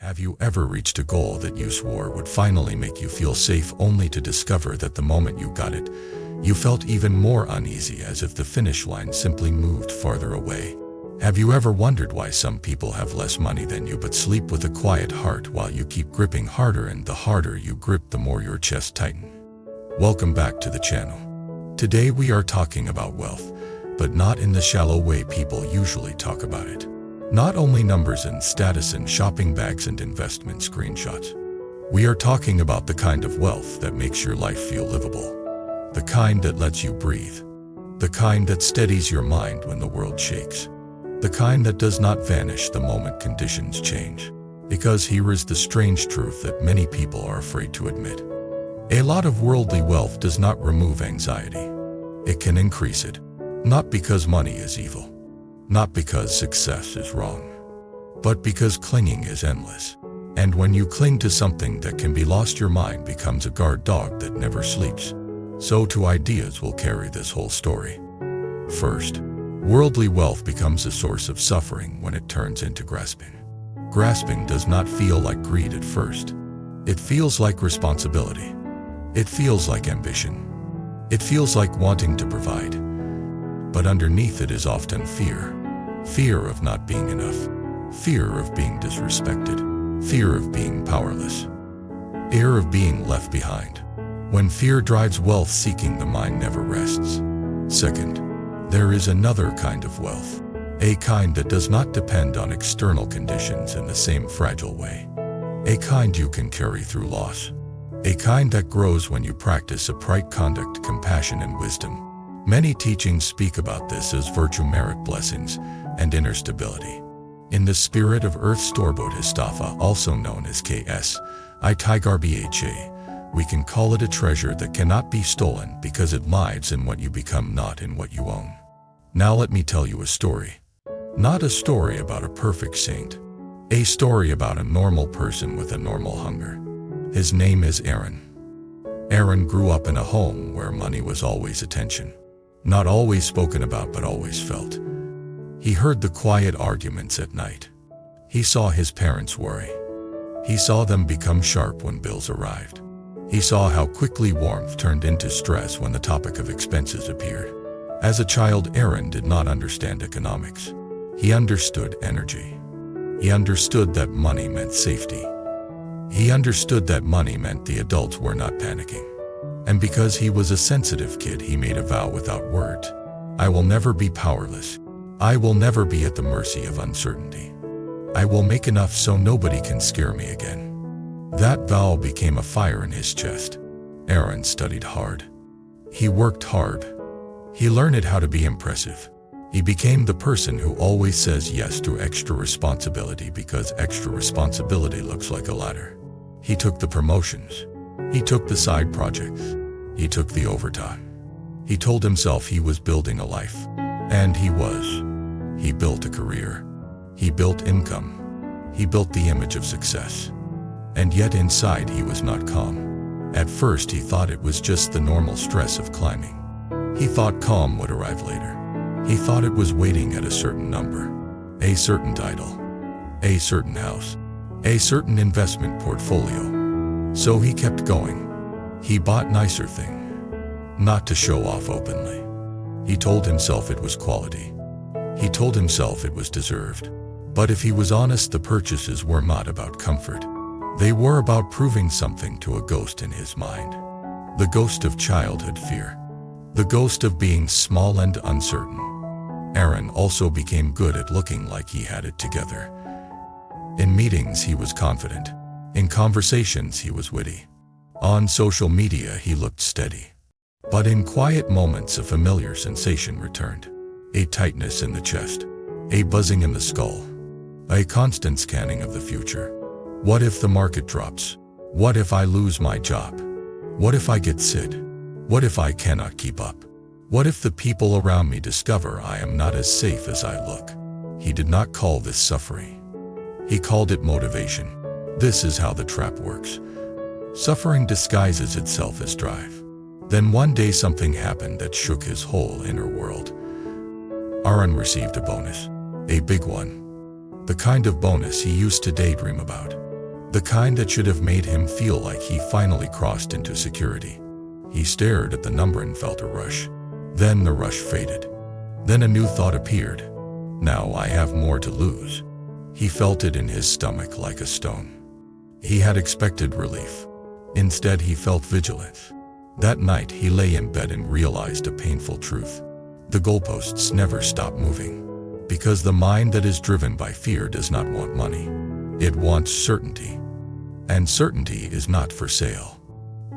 Have you ever reached a goal that you swore would finally make you feel safe only to discover that the moment you got it, you felt even more uneasy as if the finish line simply moved farther away? Have you ever wondered why some people have less money than you but sleep with a quiet heart while you keep gripping harder, and the harder you grip the more your chest tightens? Welcome back to the channel. Today we are talking about wealth, but not in the shallow way people usually talk about it. Not only numbers and status and shopping bags and investment screenshots. We are talking about the kind of wealth that makes your life feel livable. The kind that lets you breathe. The kind that steadies your mind when the world shakes. The kind that does not vanish the moment conditions change. Because here is the strange truth that many people are afraid to admit. A lot of worldly wealth does not remove anxiety. It can increase it. Not because money is evil. Not because success is wrong. But because clinging is endless. And when you cling to something that can be lost, your mind becomes a guard dog that never sleeps. So two ideas will carry this whole story. First, worldly wealth becomes a source of suffering when it turns into grasping. Grasping does not feel like greed at first. It feels like responsibility. It feels like ambition. It feels like wanting to provide. But underneath it is often fear. Fear of not being enough. Fear of being disrespected. Fear of being powerless. Fear of being left behind. When fear drives wealth seeking, the mind never rests. Second, there is another kind of wealth. A kind that does not depend on external conditions in the same fragile way. A kind you can carry through loss. A kind that grows when you practice upright conduct, compassion, and wisdom. Many teachings speak about this as virtue, merit, blessings, and inner stability. In the spirit of Earth Storebot Histafa, also known as KS.I Tigar Bha, we can call it a treasure that cannot be stolen because it lives in what you become, not in what you own. Now let me tell you a story. Not a story about a perfect saint. A story about a normal person with a normal hunger. His name is Aaron. Aaron grew up in a home where money was always attention. Not always spoken about, but always felt. He heard the quiet arguments at night. He saw his parents worry. He saw them become sharp when bills arrived. He saw how quickly warmth turned into stress when the topic of expenses appeared. As a child, Aaron did not understand economics. He understood energy. He understood that money meant safety. He understood that money meant the adults were not panicking. And because he was a sensitive kid, he made a vow without words. I will never be powerless. I will never be at the mercy of uncertainty. I will make enough so nobody can scare me again. That vow became a fire in his chest. Aaron studied hard. He worked hard. He learned how to be impressive. He became the person who always says yes to extra responsibility because extra responsibility looks like a ladder. He took the promotions. He took the side projects. He took the overtime. He told himself he was building a life. And he was. He built a career. He built income. He built the image of success. And yet inside he was not calm. At first he thought it was just the normal stress of climbing. He thought calm would arrive later. He thought it was waiting at a certain number, a certain title, a certain house, a certain investment portfolio. So he kept going. He bought nicer things, not to show off openly. He told himself it was quality. He told himself it was deserved. But if he was honest, the purchases were not about comfort. They were about proving something to a ghost in his mind. The ghost of childhood fear. The ghost of being small and uncertain. Aaron also became good at looking like he had it together. In meetings he was confident. In conversations he was witty. On social media he looked steady. But in quiet moments a familiar sensation returned. A tightness in the chest. A buzzing in the skull. A constant scanning of the future. What if the market drops? What if I lose my job? What if I get sick? What if I cannot keep up? What if the people around me discover I am not as safe as I look? He did not call this suffering. He called it motivation. This is how the trap works. Suffering disguises itself as drive. Then one day something happened that shook his whole inner world. Aaron received a bonus. A big one. The kind of bonus he used to daydream about. The kind that should have made him feel like he finally crossed into security. He stared at the number and felt a rush. Then the rush faded. Then a new thought appeared. Now I have more to lose. He felt it in his stomach like a stone. He had expected relief. Instead, he felt vigilance. That night, he lay in bed and realized a painful truth. The goalposts never stop moving. Because the mind that is driven by fear does not want money. It wants certainty. And certainty is not for sale.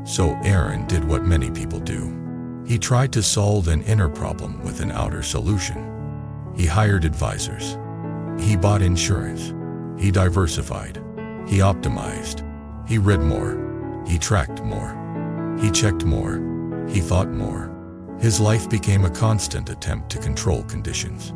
So Aaron did what many people do. He tried to solve an inner problem with an outer solution. He hired advisors. He bought insurance. He diversified. He optimized. He read more. He tracked more. He checked more. He thought more. His life became a constant attempt to control conditions.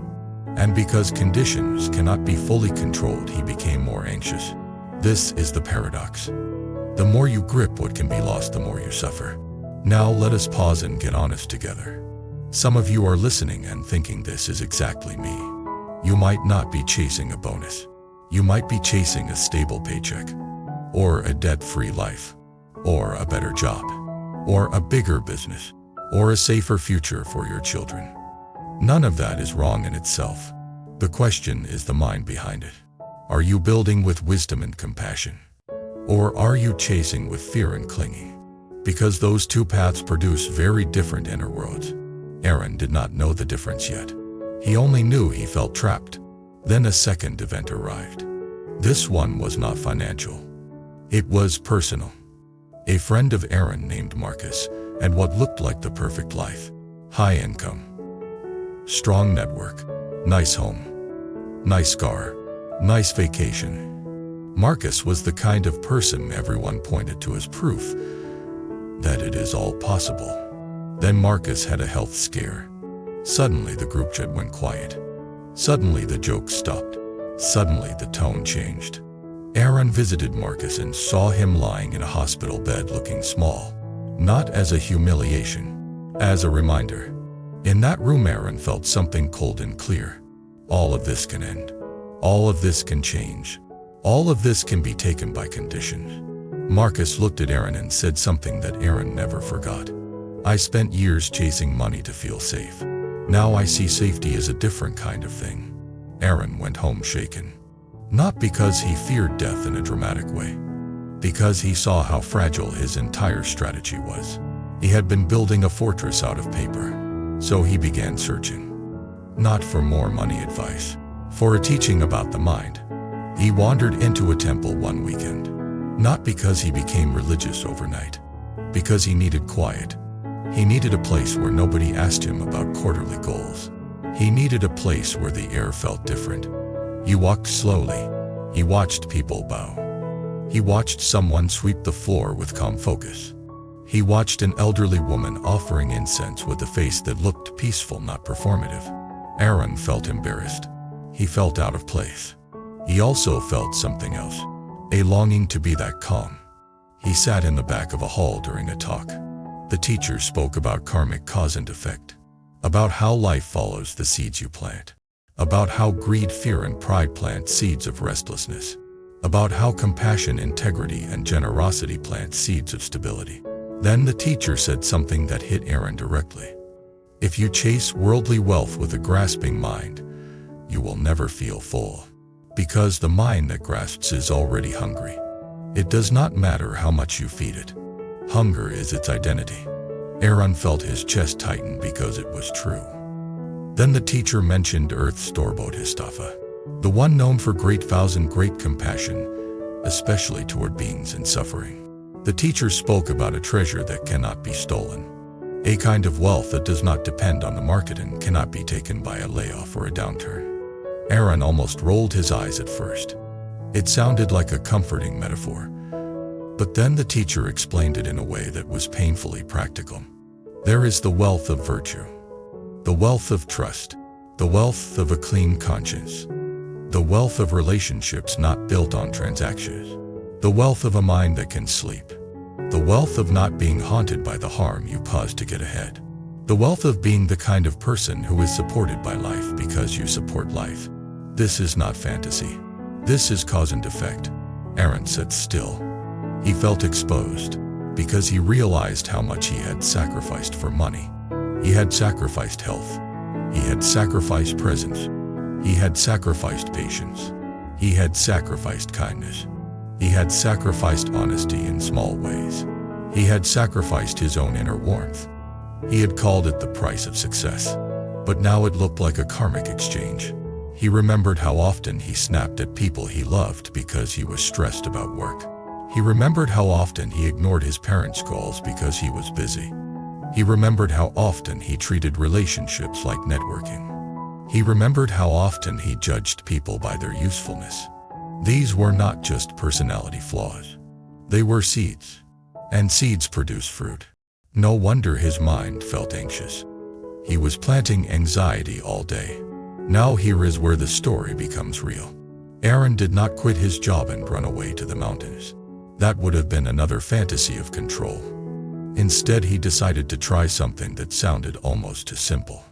And because conditions cannot be fully controlled, he became more anxious. This is the paradox. The more you grip what can be lost, the more you suffer. Now let us pause and get honest together. Some of you are listening and thinking this is exactly me. You might not be chasing a bonus. You might be chasing a stable paycheck, or a debt-free life, or a better job, or a bigger business, or a safer future for your children. None of that is wrong in itself. The question is the mind behind it. Are you building with wisdom and compassion? Or are you chasing with fear and clinging? Because those two paths produce very different inner worlds. Aaron did not know the difference yet. He only knew he felt trapped. Then a second event arrived. This one was not financial. It was personal. A friend of Aaron named Marcus had what looked like the perfect life. High income. Strong network. Nice home. Nice car. Nice vacation. Marcus was the kind of person everyone pointed to as proof that it is all possible. Then Marcus had a health scare. Suddenly the group chat went quiet. Suddenly the jokes stopped. Suddenly the tone changed. Aaron visited Marcus and saw him lying in a hospital bed looking small. Not as a humiliation, as a reminder. In that room, Aaron felt something cold and clear. All of this can end. All of this can change. All of this can be taken by conditions. Marcus looked at Aaron and said something that Aaron never forgot. I spent years chasing money to feel safe. Now I see safety as a different kind of thing. Aaron went home shaken. Not because he feared death in a dramatic way. Because he saw how fragile his entire strategy was. He had been building a fortress out of paper. So he began searching. Not for more money advice. For a teaching about the mind. He wandered into a temple one weekend. Not because he became religious overnight. Because he needed quiet. He needed a place where nobody asked him about quarterly goals. He needed a place where the air felt different. He walked slowly. He watched people bow. He watched someone sweep the floor with calm focus. He watched an elderly woman offering incense with a face that looked peaceful, not performative. Aaron felt embarrassed. He felt out of place. He also felt something else. A longing to be that calm. He sat in the back of a hall during a talk. The teacher spoke about karmic cause and effect. About how life follows the seeds you plant. About how greed, fear, and pride plant seeds of restlessness. About how compassion, integrity, and generosity plant seeds of stability. Then the teacher said something that hit Aaron directly. If you chase worldly wealth with a grasping mind, you will never feel full. Because the mind that grasps is already hungry. It does not matter how much you feed it. Hunger is its identity. Aaron felt his chest tighten because it was true. Then the teacher mentioned Earth's storeboat Histafa, the one known for great vows and great compassion, especially toward beings in suffering. The teacher spoke about a treasure that cannot be stolen. A kind of wealth that does not depend on the market and cannot be taken by a layoff or a downturn. Aaron almost rolled his eyes at first. It sounded like a comforting metaphor. But then the teacher explained it in a way that was painfully practical. There is the wealth of virtue. The wealth of trust. The wealth of a clean conscience. The wealth of relationships not built on transactions. The wealth of a mind that can sleep. The wealth of not being haunted by the harm you caused to get ahead. The wealth of being the kind of person who is supported by life because you support life. This is not fantasy. This is cause and effect. Aaron sat still. He felt exposed, because he realized how much he had sacrificed for money. He had sacrificed health. He had sacrificed presence. He had sacrificed patience. He had sacrificed kindness. He had sacrificed honesty in small ways. He had sacrificed his own inner warmth. He had called it the price of success. But now it looked like a karmic exchange. He remembered how often he snapped at people he loved because he was stressed about work. He remembered how often he ignored his parents' calls because he was busy. He remembered how often he treated relationships like networking. He remembered how often he judged people by their usefulness. These were not just personality flaws. They were seeds. And seeds produce fruit. No wonder his mind felt anxious. He was planting anxiety all day. Now here is where the story becomes real. Aaron did not quit his job and run away to the mountains. That would have been another fantasy of control. Instead, he decided to try something that sounded almost too simple.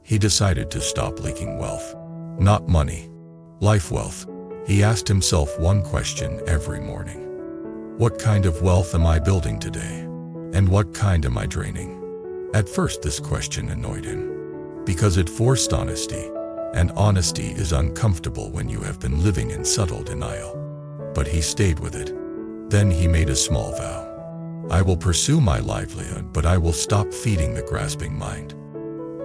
He decided to stop leaking wealth. Not money. Life wealth. He asked himself one question every morning. What kind of wealth am I building today? And what kind am I draining? At first, this question annoyed him, because it forced honesty, and honesty is uncomfortable when you have been living in subtle denial. But he stayed with it. Then he made a small vow. I will pursue my livelihood, but I will stop feeding the grasping mind.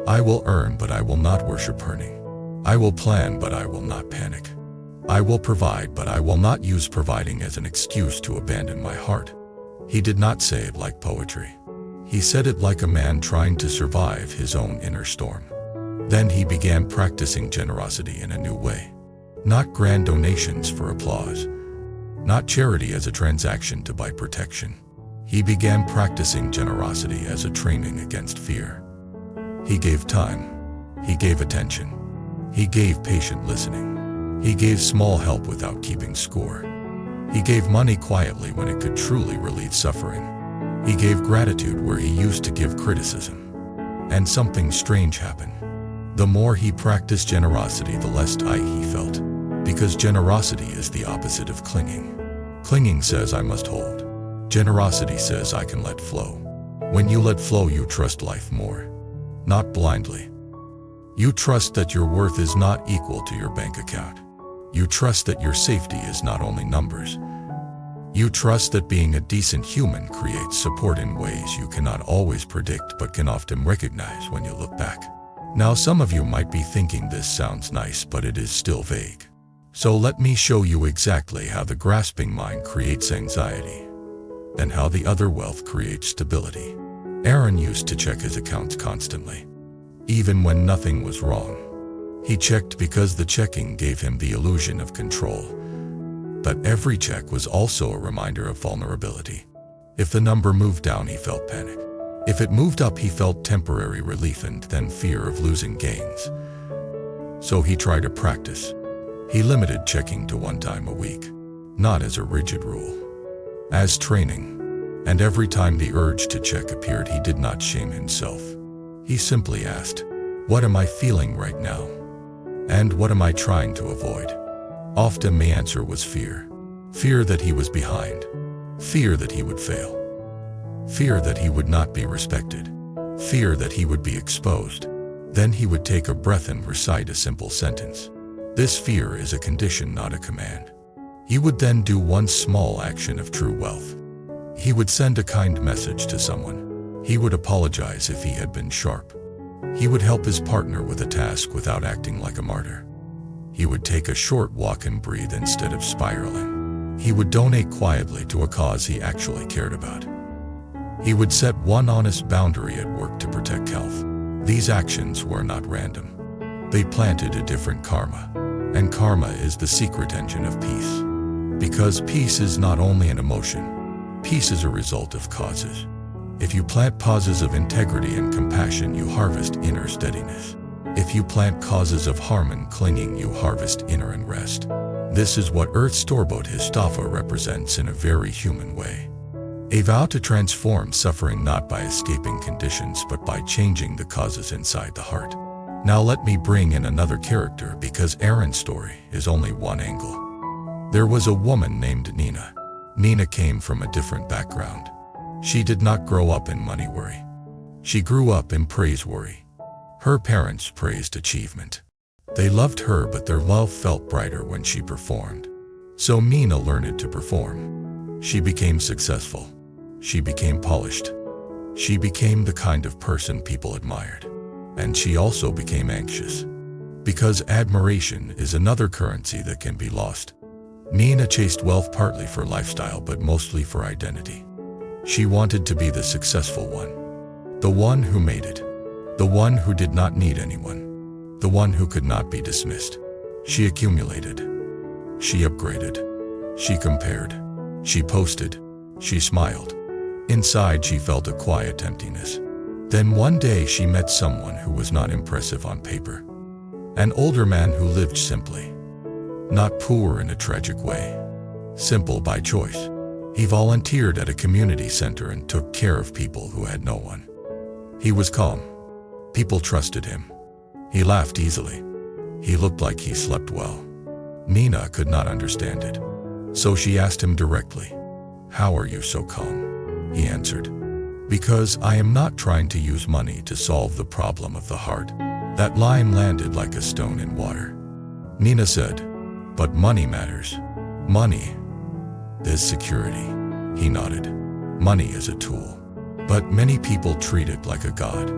I will earn, but I will not worship earning. I will plan, but I will not panic. I will provide, but I will not use providing as an excuse to abandon my heart. He did not say it like poetry. He said it like a man trying to survive his own inner storm. Then he began practicing generosity in a new way. Not grand donations for applause. Not charity as a transaction to buy protection. He began practicing generosity as a training against fear. He gave time. He gave attention. He gave patient listening. He gave small help without keeping score. He gave money quietly when it could truly relieve suffering. He gave gratitude where he used to give criticism. And something strange happened. The more he practiced generosity, the less tight he felt. Because generosity is the opposite of clinging. Clinging says I must hold. Generosity says I can let flow. When you let flow, you trust life more. Not blindly. You trust that your worth is not equal to your bank account. You trust that your safety is not only numbers. You trust that being a decent human creates support in ways you cannot always predict but can often recognize when you look back. Now, some of you might be thinking this sounds nice, but it is still vague. So let me show you exactly how the grasping mind creates anxiety and how the other wealth creates stability. Aaron used to check his accounts constantly, even when nothing was wrong. He checked because the checking gave him the illusion of control. But every check was also a reminder of vulnerability. If the number moved down, he felt panic. If it moved up, he felt temporary relief and then fear of losing gains. So he tried to practice. He limited checking to 1 time a week, not as a rigid rule, as training. And every time the urge to check appeared, he did not shame himself. He simply asked, what am I feeling right now? And what am I trying to avoid? Often the answer was fear. Fear that he was behind. Fear that he would fail. Fear that he would not be respected. Fear that he would be exposed. Then he would take a breath and recite a simple sentence. This fear is a condition, not a command. He would then do one small action of true wealth. He would send a kind message to someone. He would apologize if he had been sharp. He would help his partner with a task without acting like a martyr. He would take a short walk and breathe instead of spiraling. He would donate quietly to a cause he actually cared about. He would set one honest boundary at work to protect health. These actions were not random. They planted a different karma. And karma is the secret engine of peace. Because peace is not only an emotion. Peace is a result of causes. If you plant causes of integrity and compassion, you harvest inner steadiness. If you plant causes of harm and clinging, you harvest inner unrest. This is what Earth's storyboat Histafa represents in a very human way. A vow to transform suffering not by escaping conditions but by changing the causes inside the heart. Now let me bring in another character, because Aaron's story is only one angle. There was a woman named Nina. Nina came from a different background. She did not grow up in money worry. She grew up in praise worry. Her parents praised achievement. They loved her, but their love felt brighter when she performed. So Nina learned to perform. She became successful. She became polished. She became the kind of person people admired. And she also became anxious. Because admiration is another currency that can be lost. Nina chased wealth partly for lifestyle, but mostly for identity. She wanted to be the successful one. The one who made it. The one who did not need anyone. The one who could not be dismissed. She accumulated. She upgraded. She compared. She posted. She smiled. Inside she felt a quiet emptiness. Then one day she met someone who was not impressive on paper. An older man who lived simply. Not poor in a tragic way. Simple by choice. He volunteered at a community center and took care of people who had no one. He was calm. People trusted him. He laughed easily. He looked like he slept well. Nina could not understand it. So she asked him directly, "How are you so calm?" He answered, "Because I am not trying to use money to solve the problem of the heart." That line landed like a stone in water. Nina said, "But money matters." Money is security. He nodded. Money is a tool. But many people treat it like a god.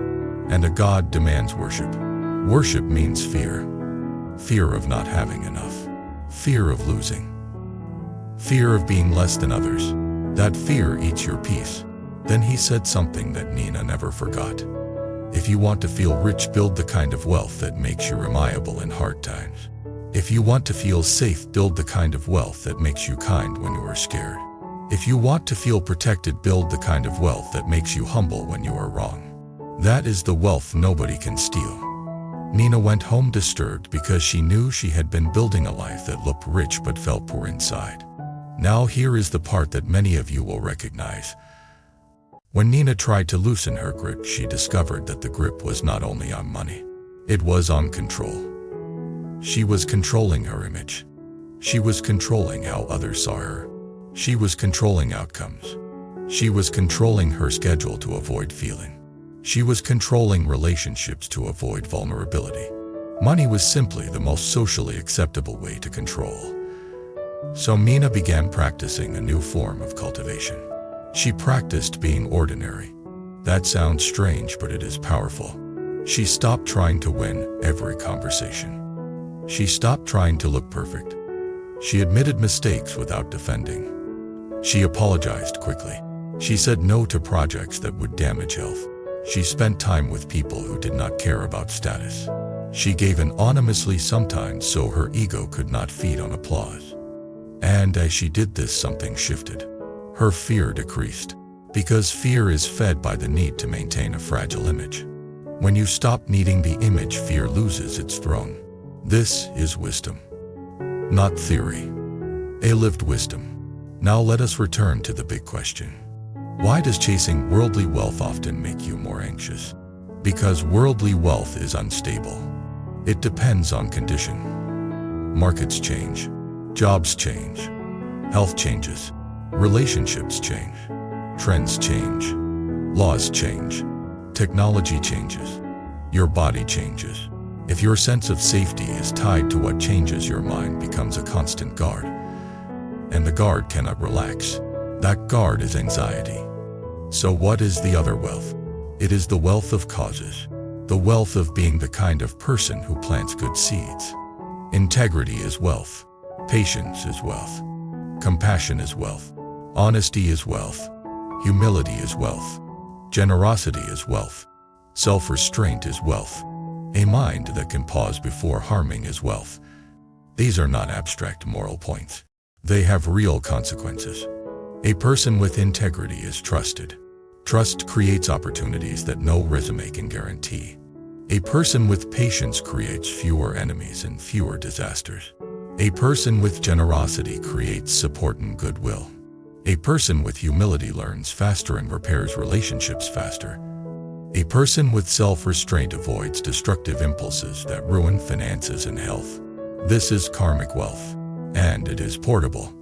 And a god demands worship. Worship means fear. Fear of not having enough. Fear of losing. Fear of being less than others. That fear eats your peace. Then he said something that Nina never forgot. If you want to feel rich, build the kind of wealth that makes you reliable in hard times. If you want to feel safe, build the kind of wealth that makes you kind when you are scared. If you want to feel protected, build the kind of wealth that makes you humble when you are wrong. That is the wealth nobody can steal. Nina went home disturbed because she knew she had been building a life that looked rich but felt poor inside. Now here is the part that many of you will recognize. When Nina tried to loosen her grip, she discovered that the grip was not only on money. It was on control. She was controlling her image. She was controlling how others saw her. She was controlling outcomes. She was controlling her schedule to avoid feeling. She was controlling relationships to avoid vulnerability. Money was simply the most socially acceptable way to control. So Nina began practicing a new form of cultivation. She practiced being ordinary. That sounds strange, but it is powerful. She stopped trying to win every conversation. She stopped trying to look perfect. She admitted mistakes without defending. She apologized quickly. She said no to projects that would damage health. She spent time with people who did not care about status. She gave anonymously sometimes so her ego could not feed on applause. And as she did this, something shifted. Her fear decreased. Because fear is fed by the need to maintain a fragile image. When you stop needing the image, fear loses its throne. This is wisdom, not theory. A lived wisdom. Now let us return to the big question. Why does chasing worldly wealth often make you more anxious? Because worldly wealth is unstable. It depends on condition. Markets change. Jobs change. Health changes. Relationships change. Trends change. Laws change. Technology changes. Your body changes. If your sense of safety is tied to what changes, your mind becomes a constant guard. And the guard cannot relax. That guard is anxiety. So what is the other wealth? It is the wealth of causes. The wealth of being the kind of person who plants good seeds. Integrity is wealth. Patience is wealth. Compassion is wealth. Honesty is wealth. Humility is wealth. Generosity is wealth. Self-restraint is wealth. A mind that can pause before harming is wealth. These are not abstract moral points. They have real consequences. A person with integrity is trusted. Trust creates opportunities that no resume can guarantee. A person with patience creates fewer enemies and fewer disasters. A person with generosity creates support and goodwill. A person with humility learns faster and repairs relationships faster. A person with self-restraint avoids destructive impulses that ruin finances and health. This is karmic wealth. And it is portable.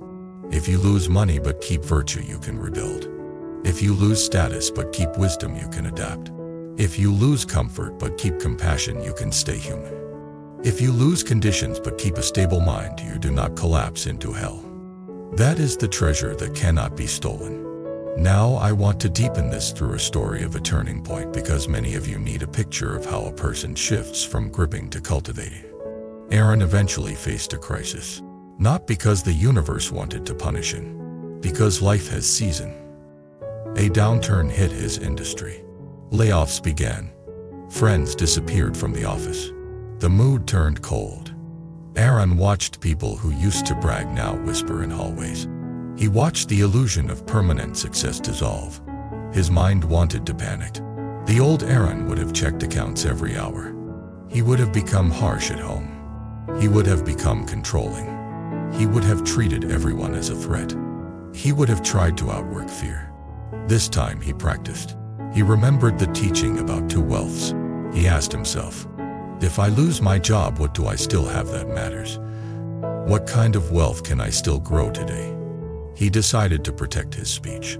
If you lose money but keep virtue, you can rebuild. If you lose status but keep wisdom, you can adapt. If you lose comfort but keep compassion, you can stay human. If you lose conditions but keep a stable mind, you do not collapse into hell. That is the treasure that cannot be stolen. Now I want to deepen this through a story of a turning point, because many of you need a picture of how a person shifts from gripping to cultivating. Aaron eventually faced a crisis. Not because the universe wanted to punish him, because life has season. A downturn hit his industry. Layoffs began. Friends disappeared from the office. The mood turned cold. Aaron watched people who used to brag now whisper in hallways. He watched the illusion of permanent success dissolve. His mind wanted to panic. The old Aaron would have checked accounts every hour. He would have become harsh at home. He would have become controlling. He would have treated everyone as a threat. He would have tried to outwork fear. This time he practiced. He remembered the teaching about two wealths. He asked himself, if I lose my job, what do I still have that matters? What kind of wealth can I still grow today? He decided to protect his speech.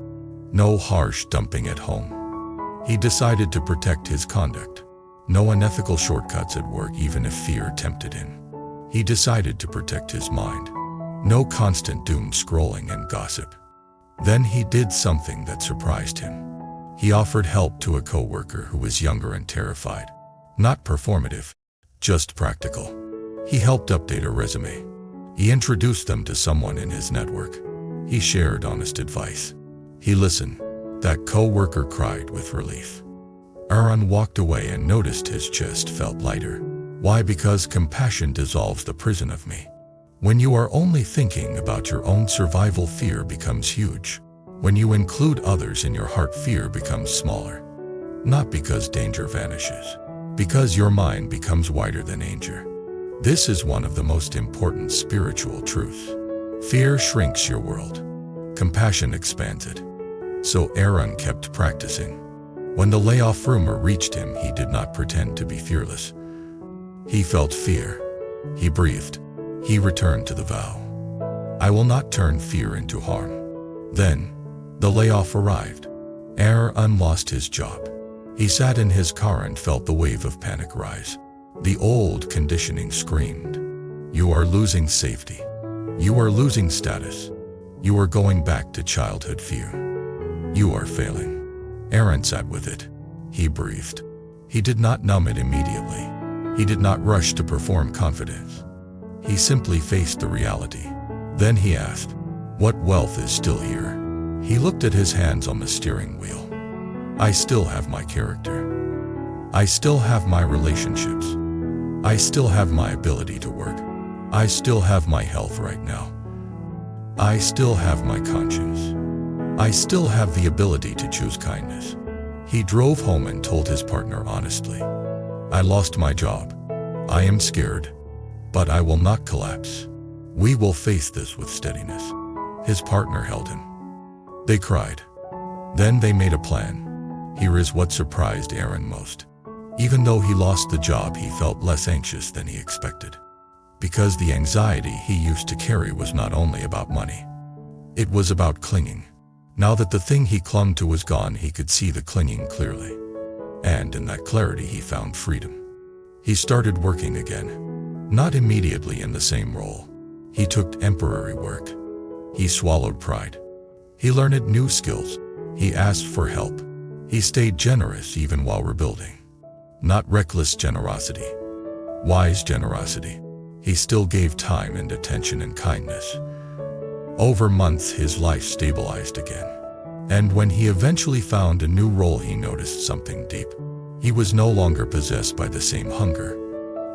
No harsh dumping at home. He decided to protect his conduct. No unethical shortcuts at work, even if fear tempted him. He decided to protect his mind. No constant doom scrolling and gossip. Then he did something that surprised him. He offered help to a coworker who was younger and terrified. Not performative, just practical. He helped update a resume. He introduced them to someone in his network. He shared honest advice. He listened. That coworker cried with relief. Aaron walked away and noticed his chest felt lighter. Why? Because compassion dissolves the prison of me. When you are only thinking about your own survival, fear becomes huge. When you include others in your heart, fear becomes smaller. Not because danger vanishes, because your mind becomes wider than danger. This is one of the most important spiritual truths. Fear shrinks your world. Compassion expands it. So Aaron kept practicing. When the layoff rumor reached him, he did not pretend to be fearless. He felt fear. He breathed. He returned to the vow. I will not turn fear into harm. Then, the layoff arrived. Aaron lost his job. He sat in his car and felt the wave of panic rise. The old conditioning screamed, you are losing safety. You are losing status. You are going back to childhood fear. You are failing. Aaron sat with it. He breathed. He did not numb it immediately. He did not rush to perform confidence. He simply faced the reality. Then he asked, what wealth is still here? He looked at his hands on the steering wheel. I still have my character. I still have my relationships. I still have my ability to work. I still have my health right now. I still have my conscience. I still have the ability to choose kindness. He drove home and told his partner honestly, I lost my job. I am scared, but I will not collapse. We will face this with steadiness. His partner held him. They cried. Then they made a plan. Here is what surprised Aaron most. Even though he lost the job, he felt less anxious than he expected. Because the anxiety he used to carry was not only about money. It was about clinging. Now that the thing he clung to was gone, he could see the clinging clearly. And in that clarity, he found freedom. He started working again. Not immediately in the same role. He took temporary work. He swallowed pride. He learned new skills. He asked for help. He stayed generous even while rebuilding. Not reckless generosity. Wise generosity. He still gave time and attention and kindness. Over months, his life stabilized again. And when he eventually found a new role, he noticed something deep. He was no longer possessed by the same hunger.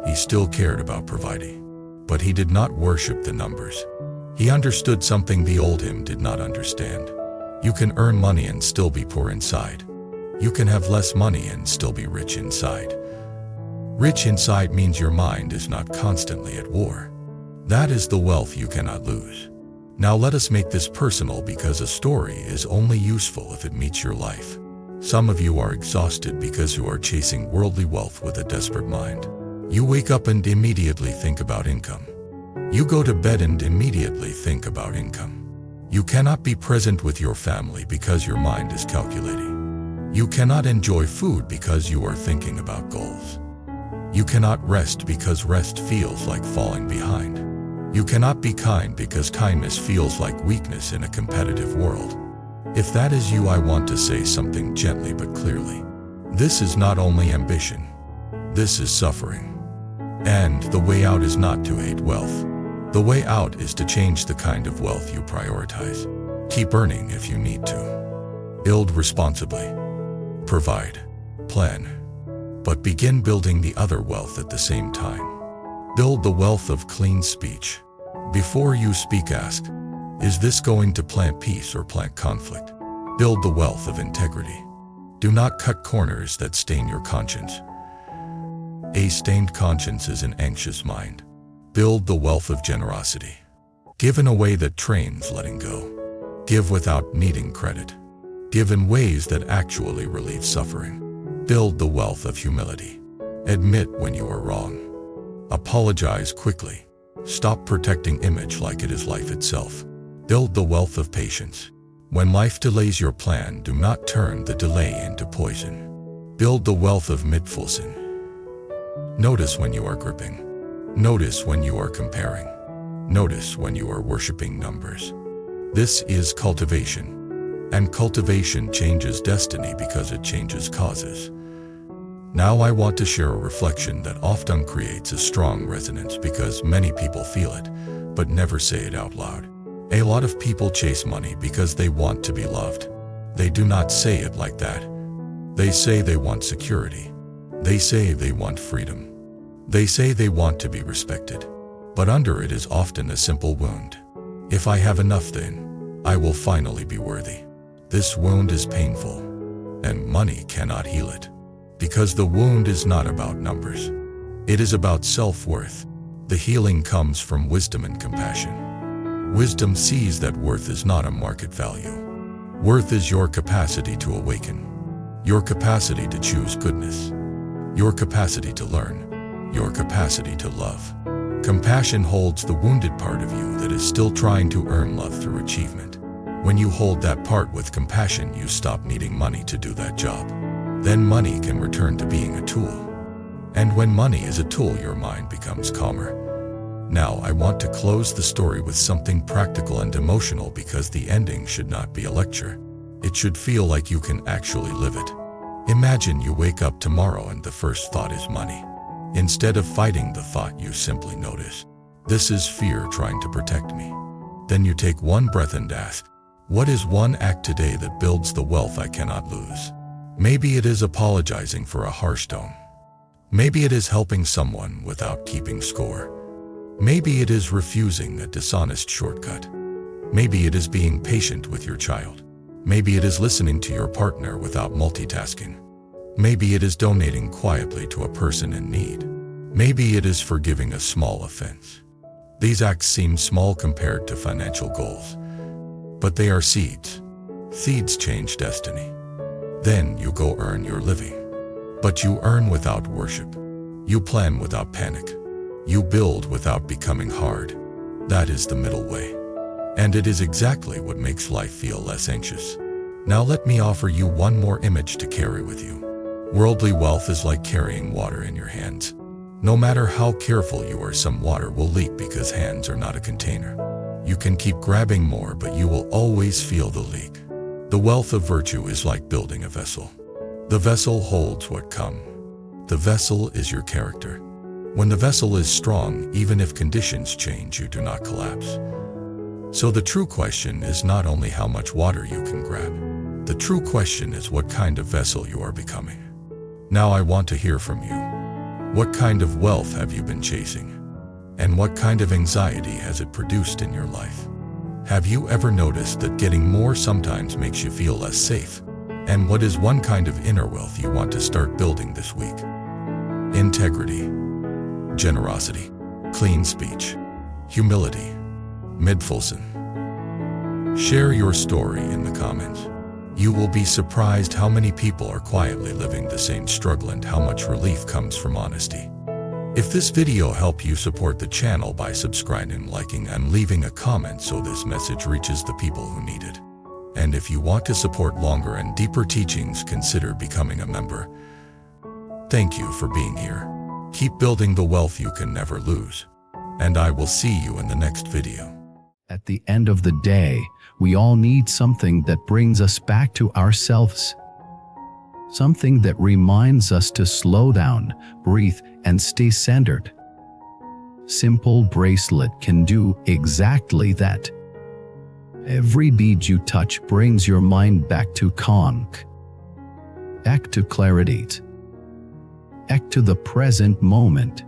He still cared about providing. But he did not worship the numbers. He understood something the old him did not understand. You can earn money and still be poor inside. You can have less money and still be rich inside. Rich inside means your mind is not constantly at war. That is the wealth you cannot lose. Now let us make this personal, because a story is only useful if it meets your life. Some of you are exhausted because you are chasing worldly wealth with a desperate mind. You wake up and immediately think about income. You go to bed and immediately think about income. You cannot be present with your family because your mind is calculating. You cannot enjoy food because you are thinking about goals. You cannot rest because rest feels like falling behind. You cannot be kind because kindness feels like weakness in a competitive world. If that is you, I want to say something gently but clearly. This is not only ambition. This is suffering. And the way out is not to hate wealth. The way out is to change the kind of wealth you prioritize. Keep earning if you need to. Build responsibly. Provide. Plan. But begin building the other wealth at the same time. Build the wealth of clean speech. Before you speak, ask, is this going to plant peace or plant conflict? Build the wealth of integrity. Do not cut corners that stain your conscience. A stained conscience is an anxious mind. Build the wealth of generosity. Give in a way that trains letting go. Give without needing credit. Give in ways that actually relieve suffering. Build the wealth of humility. Admit when you are wrong. Apologize quickly. Stop protecting image like it is life itself. Build the wealth of patience. When life delays your plan, do not turn the delay into poison. Build the wealth of mittelfußen. Notice when you are gripping. Notice when you are comparing. Notice when you are worshiping numbers. This is cultivation. And cultivation changes destiny because it changes causes. Now I want to share a reflection that often creates a strong resonance because many people feel it, but never say it out loud. A lot of people chase money because they want to be loved. They do not say it like that. They say they want security. They say they want freedom. They say they want to be respected. But under it is often a simple wound. If I have enough, then I will finally be worthy. This wound is painful, and money cannot heal it. Because the wound is not about numbers. It is about self-worth. The healing comes from wisdom and compassion. Wisdom sees that worth is not a market value. Worth is your capacity to awaken, your capacity to choose goodness, your capacity to learn, your capacity to love. Compassion holds the wounded part of you that is still trying to earn love through achievement. When you hold that part with compassion, you stop needing money to do that job. Then money can return to being a tool. And when money is a tool, your mind becomes calmer. Now I want to close the story with something practical and emotional because the ending should not be a lecture. It should feel like you can actually live it. Imagine you wake up tomorrow and the first thought is money. Instead of fighting the thought, you simply notice, this is fear trying to protect me. Then you take one breath and ask, what is one act today that builds the wealth I cannot lose? Maybe it is apologizing for a harsh tone. Maybe it is helping someone without keeping score. Maybe it is refusing a dishonest shortcut. Maybe it is being patient with your child. Maybe it is listening to your partner without multitasking. Maybe it is donating quietly to a person in need. Maybe it is forgiving a small offense. These acts seem small compared to financial goals, but they are seeds. Seeds change destiny. Then you go earn your living. But you earn without worship. You plan without panic. You build without becoming hard. That is the middle way. And it is exactly what makes life feel less anxious. Now let me offer you one more image to carry with you. Worldly wealth is like carrying water in your hands. No matter how careful you are, some water will leak because hands are not a container. You can keep grabbing more, but you will always feel the leak. The wealth of virtue is like building a vessel. The vessel holds what comes. The vessel is your character. When the vessel is strong, even if conditions change, you do not collapse. So the true question is not only how much water you can grab. The true question is what kind of vessel you are becoming. Now I want to hear from you. What kind of wealth have you been chasing? And what kind of anxiety has it produced in your life? Have you ever noticed that getting more sometimes makes you feel less safe? And what is one kind of inner wealth you want to start building this week? Integrity, generosity, clean speech, humility, mittelfußen. Share your story in the comments. You will be surprised how many people are quietly living the same struggle and how much relief comes from honesty. If this video helped you, support the channel by subscribing, liking, and leaving a comment so this message reaches the people who need it. And if you want to support longer and deeper teachings, consider becoming a member. Thank you for being here. Keep building the wealth you can never lose. And I will see you in the next video. At the end of the day, we all need something that brings us back to ourselves. Something that reminds us to slow down, breathe, and stay centered. Simple bracelet can do exactly that. Every bead you touch brings your mind back to calm, back to clarity, back to the present moment.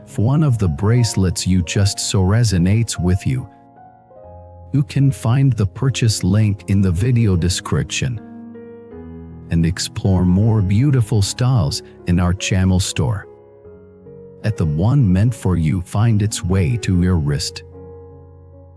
If one of the bracelets you just saw resonates with you, you can find the purchase link in the video description and explore more beautiful styles in our channel store. Let the one meant for you find its way to your wrist.